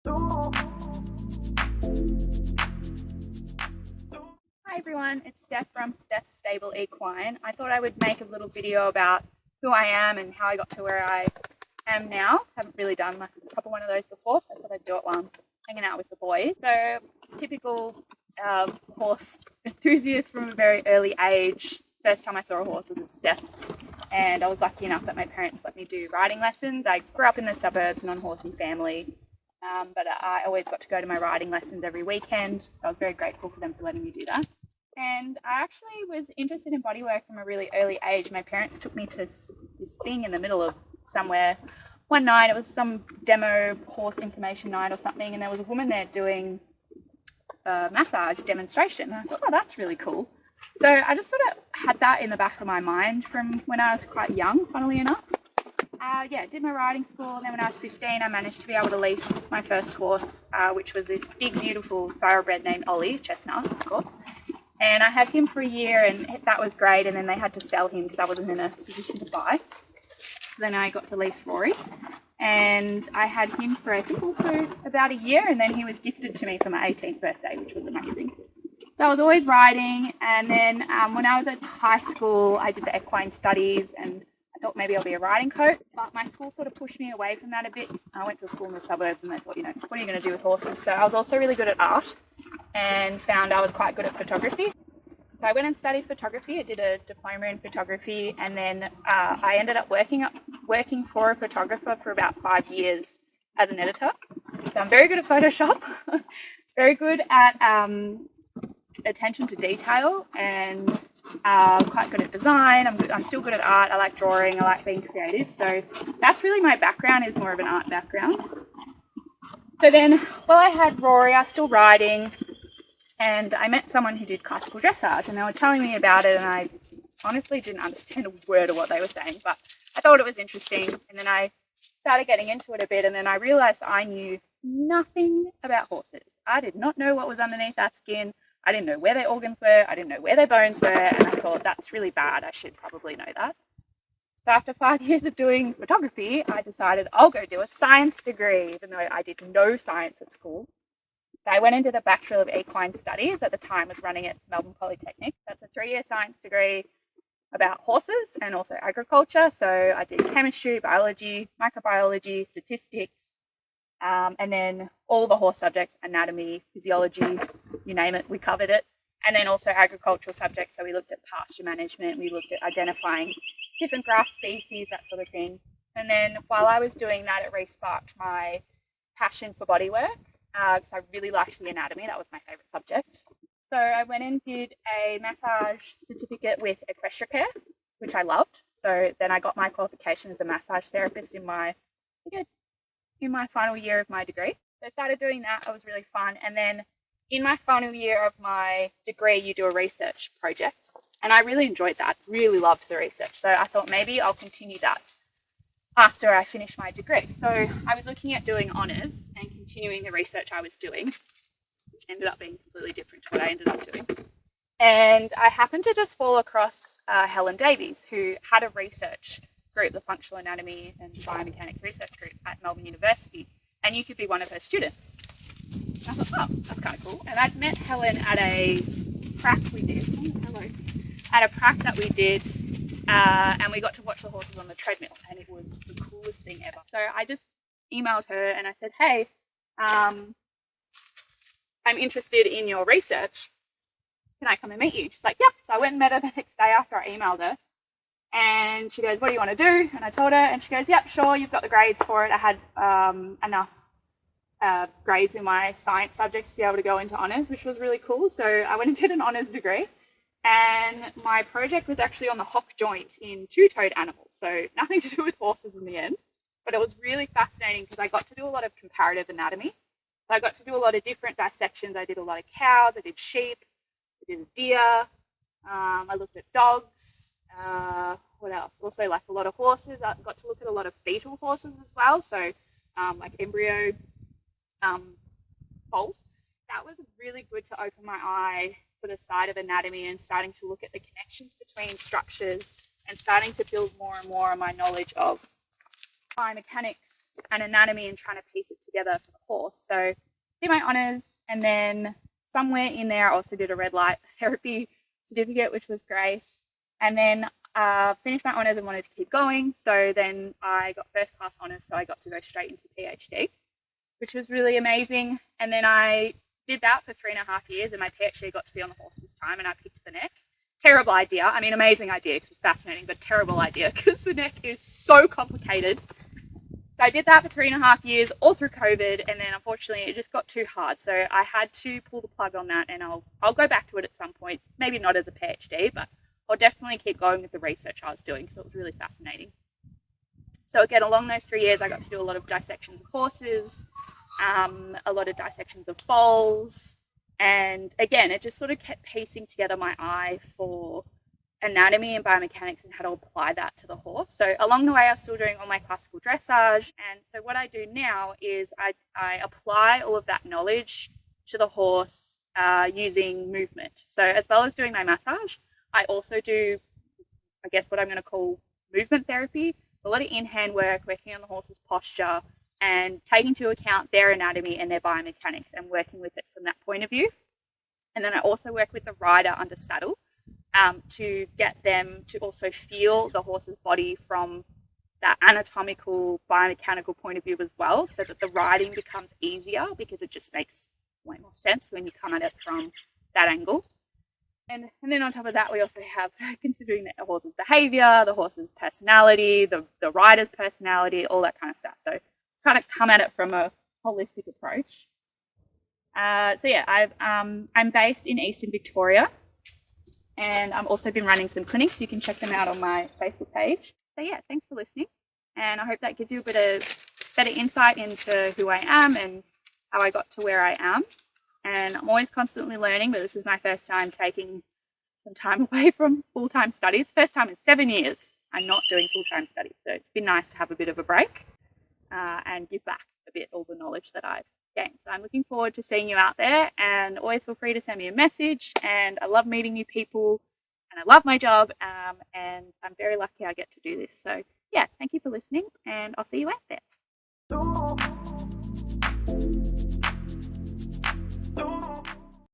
Hi everyone, it's Steph from Steph's Stable Equine. I thought I would make a little video about who I am and how I got to where I am now. I haven't really done a couple one of those before, so I thought I'd do it while I'm hanging out with the boys. So, typical horse enthusiast from a very early age. First time I saw a horse, I was obsessed, and I was lucky enough that my parents let me do riding lessons. I grew up in the suburbs, non-horsey family, but I always got to go to my riding lessons every weekend, so I was very grateful for them for letting me do that. And I actually was interested in bodywork from a really early age. My parents took me to this thing in the middle of somewhere one night. It was some demo horse information night or something, and there was a woman there doing a massage demonstration. And I thought, oh, that's really cool. So I just sort of had that in the back of my mind from when I was quite young, funnily enough. Did my riding school, and then when I was 15, I managed to be able to lease my first horse, which was this big, beautiful thoroughbred named Ollie, chestnut, of course. And I had him for a year, and that was great. And then they had to sell him because I wasn't in a position to buy. So then I got to lease Rory, and I had him for I think also about a year, and then he was gifted to me for my 18th birthday, which was amazing. So I was always riding, and then when I was at high school, I did the equine studies, and I thought maybe I'll be a riding coach, but my school sort of pushed me away from that a bit. I went to school in the suburbs, and they thought, what are you going to do with horses? So I was also really good at art, and found I was quite good at photography. So I went and studied photography. I did a diploma in photography, and then I ended up working for a photographer for about 5 years as an editor. So I'm very good at Photoshop, very good at attention to detail, and quite good at design. I'm still good at art. I like drawing. I like being creative. So that's really my background, is more of an art background. So then, while I had Rory, I was still riding, and I met someone who did classical dressage, and they were telling me about it, and I honestly didn't understand a word of what they were saying, but I thought it was interesting. And then I started getting into it a bit, and then I realized I knew nothing about horses. I did not know what was underneath that skin. I didn't know where their organs were. I didn't know where their bones were, and I thought, that's really bad. I should probably know that. So after 5 years of doing photography, I decided I'll go do a science degree, even though I did no science at school. So I went into the Bachelor of Equine Studies. At the time, I was running at Melbourne Polytechnic. That's a 3-year science degree about horses and also agriculture. So I did chemistry, biology, microbiology, statistics, and then all the horse subjects: anatomy, physiology, you name it, we covered it. And then also agricultural subjects. So we looked at pasture management, we looked at identifying different grass species, that sort of thing. And then while I was doing that, it re-sparked my passion for bodywork, because I really liked the anatomy. That was my favourite subject. So I went and did a massage certificate with Equestricare, which I loved. So then I got my qualification as a massage therapist in my final year of my degree. So I started doing that. It was really fun. And then in my final year of my degree, you do a research project. And I really enjoyed that, really loved the research. So I thought maybe I'll continue that after I finish my degree. So I was looking at doing honours and continuing the research I was doing, which ended up being completely different to what I ended up doing. And I happened to just fall across Helen Davies, who had a research group, the Functional Anatomy and Biomechanics Research Group at Melbourne University, and you could be one of her students. And I thought, oh, that's kind of cool. And I'd met Helen at a prac we did. Oh, hello. At a prac that we did, and we got to watch the horses on the treadmill, and it was the coolest thing ever. So I just emailed her and I said, hey, I'm interested in your research. Can I come and meet you? She's like, yep. So I went and met her the next day after I emailed her. And she goes, what do you want to do? And I told her, and she goes, yep, sure, you've got the grades for it. I had enough grades in my science subjects to be able to go into honours, which was really cool. So I went and did an honours degree. And my project was actually on the hock joint in two-toed animals. So nothing to do with horses in the end. But it was really fascinating because I got to do a lot of comparative anatomy. So I got to do a lot of different dissections. I did a lot of cows, I did sheep, I did deer, I looked at dogs, what else? Also like a lot of horses. I got to look at a lot of fetal horses as well. So like embryo foals. That was really good to open my eye for the side of anatomy and starting to look at the connections between structures and starting to build more and more on my knowledge of biomechanics and anatomy and trying to piece it together for the horse. So did my honours, and then somewhere in there I also did a red light therapy certificate, which was great. And then finished my honours and wanted to keep going. So then I got first class honours, so I got to go straight into PhD, which was really amazing. And then I did that for 3.5 years, and my PhD got to be on the horse this time, and I picked the neck. Terrible idea. I mean, amazing idea because it's fascinating, but terrible idea because the neck is so complicated. So I did that for 3.5 years, all through COVID, and then unfortunately it just got too hard. So I had to pull the plug on that, and I'll go back to it at some point. Maybe not as a PhD, but I'll definitely keep going with the research I was doing because it was really fascinating. So again, along those 3 years, I got to do a lot of dissections of horses, a lot of dissections of foals, and again, it just sort of kept piecing together my eye for anatomy and biomechanics and how to apply that to the horse. So along the way, I was still doing all my classical dressage. And so what I do now is I apply all of that knowledge to the horse using movement. So as well as doing my massage, I also do, I guess, what I'm going to call movement therapy. A lot of in-hand work, working on the horse's posture and taking into account their anatomy and their biomechanics and working with it from that point of view. And then I also work with the rider under saddle to get them to also feel the horse's body from that anatomical, biomechanical point of view as well, so that the riding becomes easier because it just makes way more sense when you come at it from that angle. And then on top of that, we also have considering the horse's behavior, the horse's personality, the rider's personality, all that kind of stuff. So kind of come at it from a holistic approach. So yeah, I'm based in Eastern Victoria, and I've also been running some clinics. You can check them out on my Facebook page. So yeah, thanks for listening, and I hope that gives you a bit of better insight into who I am and how I got to where I am. And I'm always constantly learning, but this is my first time taking some time away from full-time studies. First time in 7 years I'm not doing full-time studies, so it's been nice to have a bit of a break and give back a bit all the knowledge that I've gained. So I'm looking forward to seeing you out there, and always feel free to send me a message. And I love meeting new people, and I love my job, and I'm very lucky I get to do this. So yeah, thank you for listening, and I'll see you out there.